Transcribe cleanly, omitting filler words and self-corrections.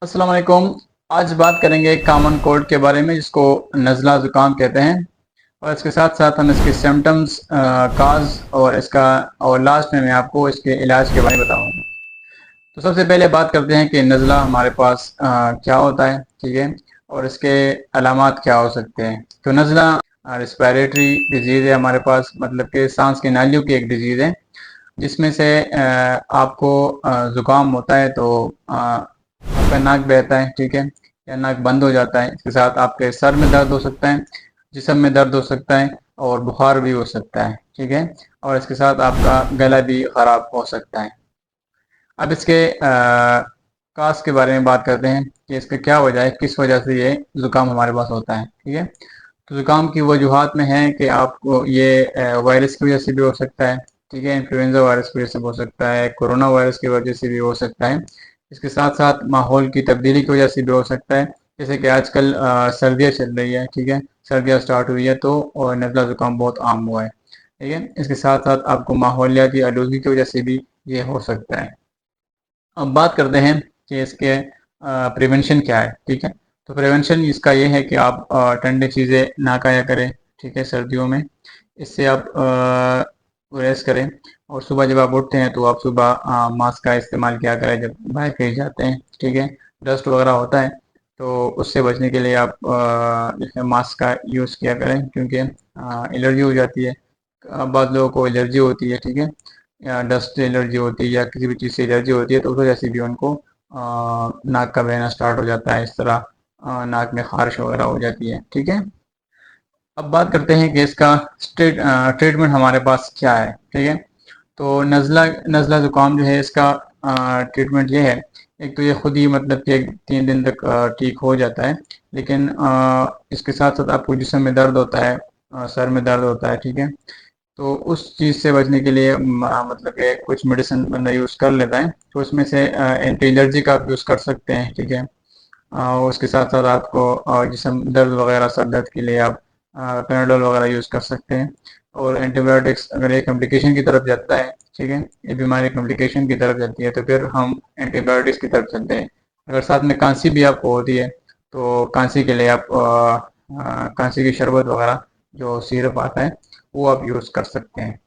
अस्सलाम वालेकुम। आज बात करेंगे एक कॉमन कोल्ड के बारे में जिसको नज़ला ज़ुकाम कहते हैं और इसके साथ साथ हम इसके सिम्टम्स, काज और लास्ट में मैं आपको इसके इलाज के बारे में बताऊंगा। तो सबसे पहले बात करते हैं कि नज़ला हमारे पास क्या होता है, ठीक है, और इसके अलामात क्या हो सकते हैं। तो नज़ला रिस्पायरेटरी डिजीज़ है हमारे पास, मतलब कि सांस की नालियों की एक डिजीज़ है जिसमें से आपको ज़ुकाम होता है तो आपका नाक बहता है, ठीक है, या नाक बंद हो जाता है। इसके साथ आपके सर में दर्द हो सकता है, जिस्म में दर्द हो सकता है और बुखार भी हो सकता है, ठीक है, और इसके साथ आपका गला भी ख़राब हो सकता है। अब इसके कास के बारे में बात करते हैं कि इसका क्या वजह है, किस वजह से ये ज़ुकाम हमारे पास होता है, ठीक है। तो ज़ुकाम की वजूहात में है कि आपको ये वायरस की वजह से भी हो सकता है, ठीक है, इन्फ्लुएंजा वायरस की वजह से हो सकता है, कोरोना वायरस की वजह से भी हो सकता है। इसके साथ साथ माहौल की तब्दीली की वजह से भी हो सकता है, जैसे कि आजकल सर्दियाँ चल रही है, ठीक है, सर्दियाँ स्टार्ट हुई है तो और नज़ला ज़ुकाम बहुत आम हुआ है, ठीक है। इसके साथ साथ आपको माहौलियाती आलूदगी की वजह से भी ये हो सकता है। अब बात करते हैं कि इसके प्रिवेंशन क्या है, ठीक है। तो प्रिवेंशन इसका ये है कि आप ठंडी चीज़ें ना खाया करें, ठीक है, सर्दियों में। इससे आप गुरेज करें और सुबह जब आप उठते हैं तो आप सुबह मास्क का इस्तेमाल किया करें जब बाहर कहीं जाते हैं, ठीक है। डस्ट वगैरह होता है तो उससे बचने के लिए आप जैसे मास्क का यूज़ किया करें, क्योंकि एलर्जी हो जाती है। बाद लोगों को एलर्जी होती है, ठीक है, या डस्ट से एलर्जी होती है या किसी भी चीज़ से एलर्जी होती है तो उस वजह से भी उनको नाक का बहना स्टार्ट हो जाता है। इस तरह नाक में खारिश वगैरह हो जाती है, ठीक है। अब बात करते हैं कि इसका ट्रीटमेंट हमारे पास क्या है, ठीक है। तो नज़ला नज़ला ज़ुकाम जो है इसका ट्रीटमेंट ये है, एक तो ये खुद ही मतलब कि 3 दिन तक ठीक हो जाता है, लेकिन इसके साथ साथ आपको जिस्म में दर्द होता है, सर में दर्द होता है, ठीक है। तो उस चीज़ से बचने के लिए मतलब कि कुछ मेडिसिन बंदा यूज़ कर लेता है, तो उसमें से एंटी एलर्जी का आप यूज़ कर सकते हैं, ठीक है। और उसके साथ साथ आपको जिस्म दर्द वगैरह, सर दर्द के लिए आप पैनाडोल वगैरह यूज़ कर सकते हैं। और एंटीबायोटिक्स अगर ये कॉम्प्लिकेशन की तरफ जाता है, ठीक है, ये बीमारी कॉम्प्लिकेशन की तरफ जाती है तो फिर हम एंटीबायोटिक्स की तरफ चलते हैं। अगर साथ में खांसी भी आपको होती है तो खांसी के लिए आप खांसी की शरबत वगैरह जो सिरप आता है वो आप यूज़ कर सकते हैं।